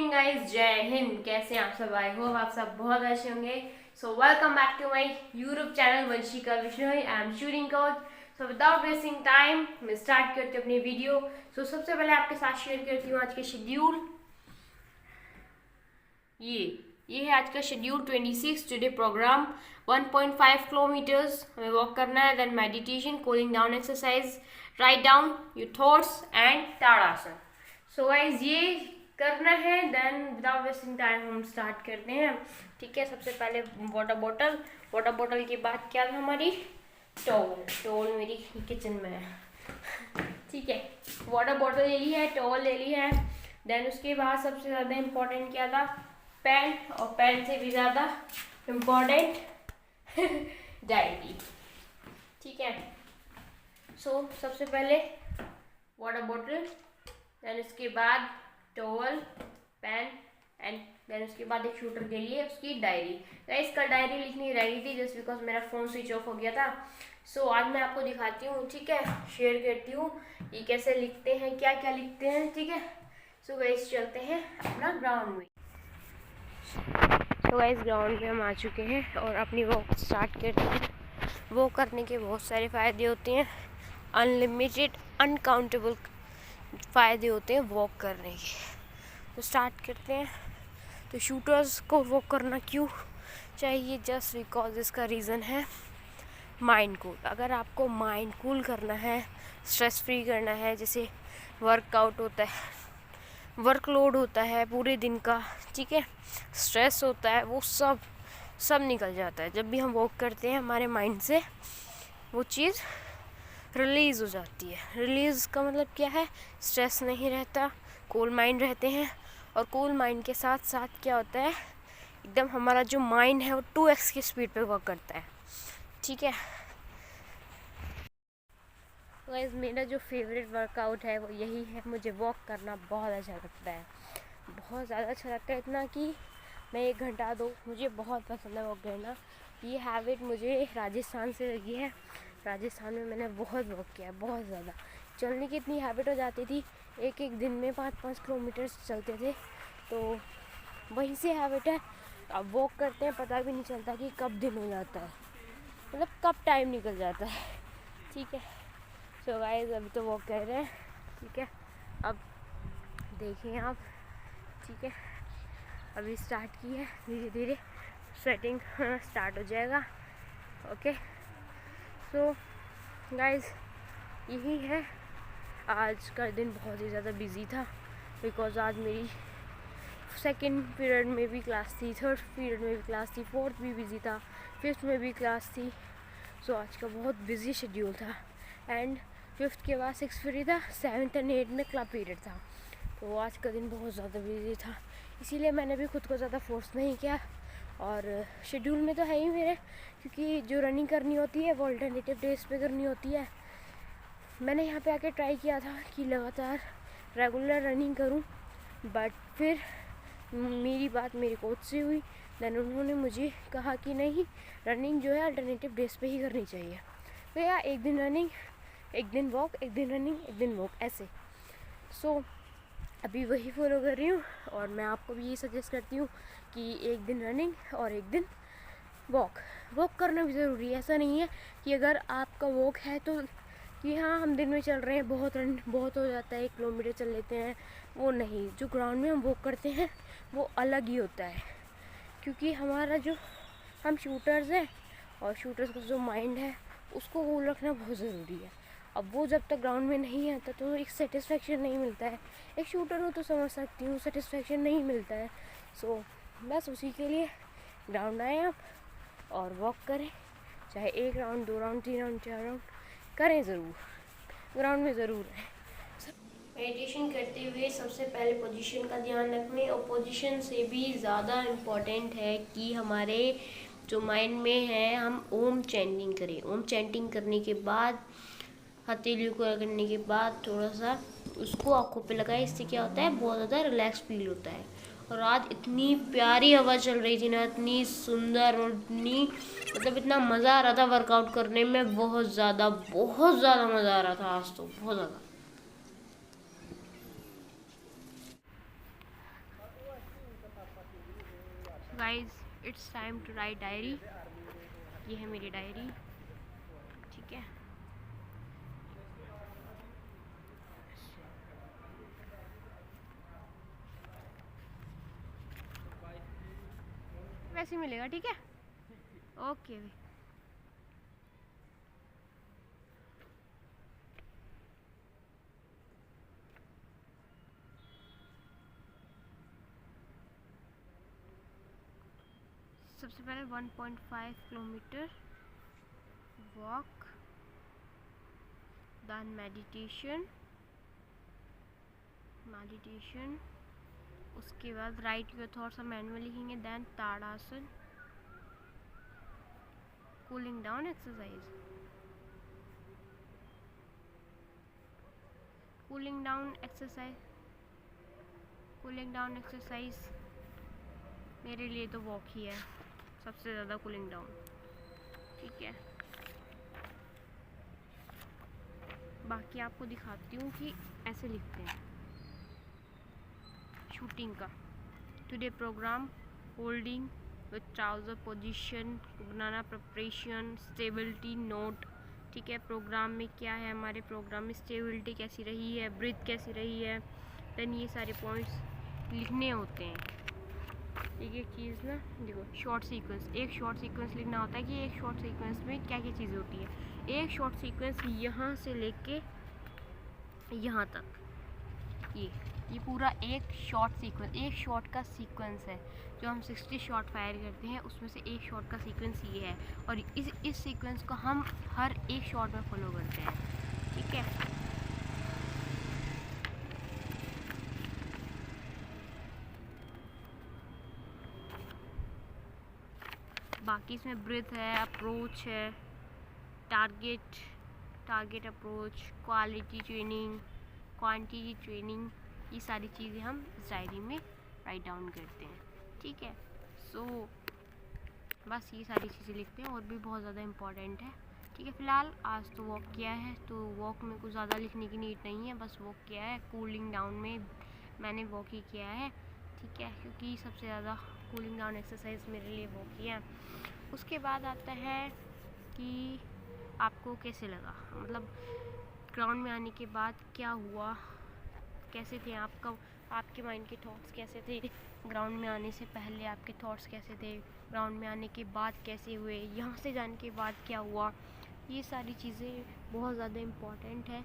Morning guys, जय हिंद। कैसे हैं आप सब? आई होप आप सब बहुत अच्छे होंगे। So welcome back to my YouTube channel Vanshika Vishnoi. I am shooting coach. So without wasting time मैं स्टार्ट करती हूँ अपनी वीडियो। सबसे पहले आपके साथ शेयर करती हूँ आज के शेड्यूल। ये है आज का शेड्यूल 26 टुडे प्रोग्राम। 1.5 किलोमीटर्स हमें वॉक करना है, then meditation, cooling down exercise, write down your thoughts and tadasana. So guys ये करना है, देन विदाउट वेस्टिंग टाइम हम स्टार्ट करते हैं। ठीक है, सबसे पहले वाटर बॉटल के बाद क्या था हमारी टॉवल मेरी किचन में है। ठीक है, वाटर बॉटल ले ली है, टॉवल ले ली है। देन उसके बाद सबसे ज़्यादा इम्पोर्टेंट क्या था? पेन, और पेन से भी ज़्यादा इम्पोर्टेंट डायरी। ठीक है, सबसे पहले वाटर बॉटल, देन उसके बाद टॉवल, पेन एंड देन उसके बाद एक शूटर के लिए उसकी डायरी। गाइस कल डायरी लिखनी रही थी जस्ट बिकॉज मेरा फ़ोन स्विच ऑफ हो गया था। आज मैं आपको दिखाती हूँ, ठीक है, शेयर करती हूँ ये कैसे लिखते हैं, क्या क्या लिखते हैं। ठीक है, गाइस चलते हैं अपना ग्राउंड में। गाइस ग्राउंड में हम आ चुके हैं और अपनी वॉक स्टार्ट करते हैं। वॉक करने के बहुत सारे फ़ायदे होते हैं, अनलिमिटेड अनकाउंटेबल फ़ायदे होते हैं वॉक करने के। स्टार्ट करते हैं। शूटर्स को वॉक करना क्यों चाहिए? जस्ट बिकॉज इसका रीज़न है माइंड कूल। अगर आपको माइंड कूल करना है, स्ट्रेस फ्री करना है, जैसे वर्कआउट होता है, वर्कलोड होता है पूरे दिन का, ठीक है, स्ट्रेस होता है, वो सब निकल जाता है जब भी हम वॉक करते हैं। हमारे माइंड से वो चीज़ रिलीज़ हो जाती है। रिलीज़ का मतलब क्या है? स्ट्रेस नहीं रहता, कूल माइंड रहते हैं। और कूल माइंड के साथ साथ क्या होता है, एकदम हमारा जो माइंड है वो 2x की स्पीड पे वर्क करता है। ठीक है गाइस, मेरा जो फेवरेट वर्कआउट है वो यही है। मुझे वॉक करना बहुत अच्छा लगता है, बहुत ज़्यादा अच्छा लगता है, इतना कि मैं 1 घंटा दो, मुझे बहुत पसंद है वॉक करना। ये हैबिट मुझे राजस्थान से लगी है। राजस्थान में मैंने बहुत वॉक किया, बहुत ज़्यादा। चलने की इतनी हैबिट हो जाती थी, एक दिन में 5-5 किलोमीटर चलते थे, तो वहीं से हैबिट है। अब वॉक करते हैं, पता भी नहीं चलता कि कब दिन हो जाता है, मतलब कब टाइम निकल जाता है। ठीक है, गाइस अभी तो वॉक कर रहे हैं। ठीक है, अब देखें आप। ठीक है, अभी स्टार्ट की है, धीरे धीरे स्वेटिंग स्टार्ट हो जाएगा। ओके, गाइस यही है। आज का दिन बहुत ही ज़्यादा बिजी था बिकॉज आज मेरी सेकंड पीरियड में भी क्लास थी, थर्ड पीरियड में भी क्लास थी, फोर्थ भी बिजी था, फिफ्थ में भी क्लास थी। आज का बहुत बिजी शेड्यूल था। एंड फिफ्थ के बाद सिक्स पीरियड था, सेवन्थ एंड एट में क्लब पीरियड था। तो आज का दिन बहुत ज़्यादा बिजी था, इसीलिए मैंने भी खुद को ज़्यादा फोर्स नहीं किया। और शेड्यूल में तो है ही मेरे, क्योंकि जो रनिंग करनी होती है वो अल्टरनेटिव डेज पे करनी होती है। मैंने यहाँ पे आके ट्राई किया था कि लगातार रेगुलर रनिंग करूँ, बट फिर मेरी बात मेरे कोच से हुई। देन उन्होंने मुझे कहा कि नहीं, रनिंग जो है अल्टरनेटिव डेज पे ही करनी चाहिए। तो यार एक दिन रनिंग, एक दिन वॉक, एक दिन रनिंग, एक दिन वॉक, ऐसे। अभी वही फॉलो कर रही हूँ। और मैं आपको भी यही सजेस्ट करती हूँ कि एक दिन रनिंग और एक दिन वॉक करना भी ज़रूरी है। ऐसा नहीं है कि अगर आपका वॉक है तो कि हाँ हम दिन में चल रहे हैं, बहुत हो जाता है, 1 किलोमीटर चल लेते हैं, वो नहीं। जो ग्राउंड में हम वॉक करते हैं वो अलग ही होता है, क्योंकि हमारा जो हम शूटर्स हैं और शूटर्स का जो माइंड है उसको कूल रखना बहुत ज़रूरी है। अब वो जब तक ग्राउंड में नहीं आता तो एक सेटिस्फेक्शन नहीं मिलता है। एक शूटर हो तो समझ सकती हूँ, सेटिस्फेक्शन नहीं मिलता है। बस उसी के लिए ग्राउंड आए आप और वॉक करें, चाहे 1 राउंड, 2 राउंड, 3 राउंड, 4 राउंड करें, ज़रूर ग्राउंड में ज़रूर रहें। मेडिटेशन करते हुए सबसे पहले पोजीशन का ध्यान रखें, और पोजीशन से भी ज़्यादा इम्पॉर्टेंट है कि हमारे जो माइंड में है हम ओम चैंटिंग करें। ओम चैंटिंग करने के बाद, हथेलियों को करने के बाद थोड़ा सा उसको आँखों पे लगाए। इससे क्या होता है, बहुत ज़्यादा रिलैक्स फील होता है। और आज इतनी प्यारी हवा चल रही थी ना, इतनी सुंदर, और इतनी मतलब इतना मज़ा आ रहा था वर्कआउट करने में, बहुत ज़्यादा मज़ा आ रहा था आज तो, बहुत ज़्यादा। Guys it's time to write diary. ये है मेरी डायरी, ठीक है। वैसे मिलेगा, ठीक है, ओके। सबसे पहले 1.5 किलोमीटर वॉक, देन मेडिटेशन, उसके बाद राइट योर थॉट्स मैनुअल लिखेंगे, then tadasana, cooling down exercise, cooling down exercise मेरे लिए तो वॉक ही है सबसे ज़्यादा कूलिंग डाउन, ठीक है। बाकी आपको दिखाती हूँ कि ऐसे लिखते हैं शूटिंग का। Today program holding with trouser position, बनाना प्रिपरेशन, स्टेबिलिटी नोट, ठीक है। प्रोग्राम में क्या है, हमारे प्रोग्राम में स्टेबिलिटी कैसी रही है, ब्रीथ कैसी रही है, देन ये सारे पॉइंट्स लिखने होते हैं। एक चीज़ ना देखो, शॉर्ट सीक्वेंस, एक शॉर्ट सीक्वेंस लिखना होता है कि एक शॉर्ट सीक्वेंस में क्या क्या चीज़ें होती है। एक शॉर्ट सीक्वेंस यहाँ से लेके यहाँ तक, ये पूरा एक शॉर्ट सीक्वेंस, एक शॉट का सीक्वेंस है। जो हम 60 शॉट फायर करते हैं उसमें से एक शॉट का सीक्वेंस ये है, और इस सीक्वेंस को हम हर एक शॉट में फॉलो करते हैं, ठीक है। बाकी इसमें ब्रीथ है, अप्रोच है, target approach, quality training, quantity training, ये सारी चीज़ें हम इस डायरी में राइट डाउन करते हैं, ठीक है। सो बस ये सारी चीज़ें लिखते हैं, और भी बहुत ज़्यादा इम्पॉर्टेंट है, ठीक है। फ़िलहाल आज तो वॉक किया है, तो वॉक में कुछ ज़्यादा लिखने की नीड नहीं है, बस वॉक किया है। कूलिंग डाउन में मैंने वॉक ही किया है, ठीक है, क्योंकि सबसे ज़्यादा कूलिंग डाउन एक्सरसाइज मेरे लिए वॉक ही है। उसके बाद आता है कि आपको कैसे लगा, मतलब ग्राउंड में आने के बाद क्या हुआ, कैसे थे आपके माइंड के थॉट्स कैसे थे, ग्राउंड में आने से पहले आपके थॉट्स कैसे थे, ग्राउंड में आने के बाद कैसे हुए, यहाँ से जाने के बाद क्या हुआ। ये सारी चीज़ें बहुत ज़्यादा इम्पॉर्टेंट है,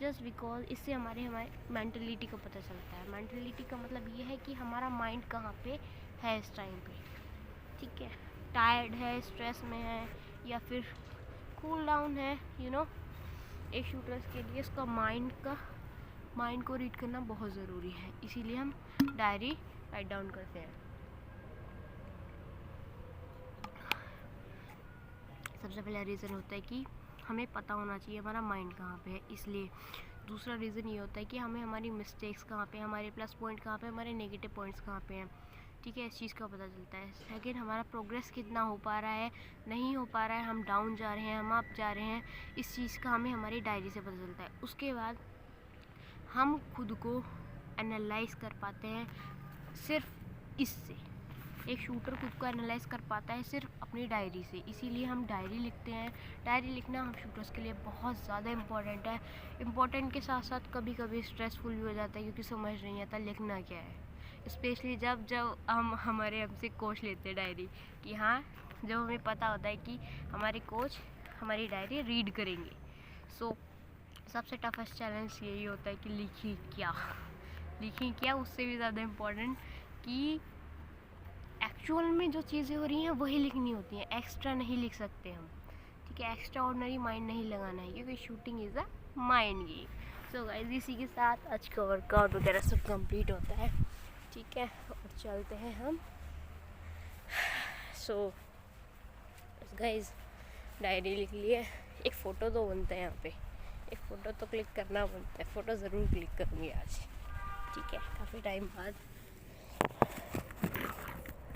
जस्ट बिकॉज इससे हमारे मेंटलिटी का पता चलता है। मेंटलिटी का मतलब ये है कि हमारा माइंड कहाँ पे है इस टाइम पे, ठीक है। टायर्ड है, स्ट्रेस में है, या फिर कूल डाउन है, एक शूटर्स के लिए उसका माइंड को रीड करना बहुत ज़रूरी है, इसीलिए हम डायरी राइट डाउन करते हैं। सबसे पहला रीज़न होता है कि हमें पता होना चाहिए हमारा माइंड कहाँ पे है, इसलिए। दूसरा रीज़न ये होता है कि हमें हमारी मिस्टेक्स कहाँ पे, हमारे प्लस पॉइंट कहाँ पे, हमारे नेगेटिव पॉइंट्स कहाँ पे हैं, ठीक है, इस चीज़ का पता चलता है। सेकेंड, हमारा प्रोग्रेस कितना हो पा रहा है, नहीं हो पा रहा है, हम डाउन जा रहे हैं, हम अप जा रहे हैं, इस चीज़ का हमें हमारी डायरी से पता चलता है। उसके बाद हम खुद को एनालाइज कर पाते हैं सिर्फ इससे। एक शूटर खुद को एनालाइज कर पाता है सिर्फ अपनी डायरी से, इसीलिए हम डायरी लिखते हैं। डायरी लिखना हम शूटर्स के लिए बहुत ज़्यादा इम्पॉर्टेंट है। इम्पॉर्टेंट के साथ साथ कभी कभी स्ट्रेसफुल भी हो जाता है, क्योंकि समझ नहीं आता लिखना क्या है, स्पेशली जब हम हमसे कोच लेते हैं डायरी, कि हाँ, जब हमें पता होता है कि हमारे कोच हमारी डायरी रीड करेंगे। सो सबसे टफेस्ट चैलेंज यही होता है कि लिखें क्या, उससे भी ज़्यादा इम्पोर्टेंट कि एक्चुअल में जो चीज़ें हो रही हैं वही लिखनी होती हैं, एक्स्ट्रा नहीं लिख सकते हम, ठीक है। एक्स्ट्रा ऑर्डिनरी माइंड नहीं लगाना है, क्योंकि shooting is a mind game. So guys, इसी के साथ आज का वर्कआउट वगैरह सब कंप्लीट होता है, ठीक है, और चलते हैं हम। सो गाइस, डायरी लिख लिए, एक फ़ोटो तो बनता है यहाँ पे, एक फ़ोटो तो क्लिक करना बनता है, फ़ोटो ज़रूर क्लिक करूँगी आज, ठीक है, काफ़ी टाइम बाद।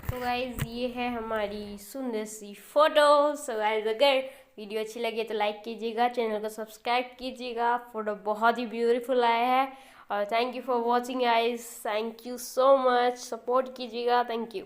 तो गाइज़, ये है हमारी सुंदर सी फ़ोटो। सो गाइज़, अगर वीडियो अच्छी लगी तो लाइक कीजिएगा, चैनल को सब्सक्राइब कीजिएगा। फ़ोटो बहुत ही ब्यूटीफुल आया है, और thank you for watching guys, thank you so much, support कीजिएगा, थैंक यू।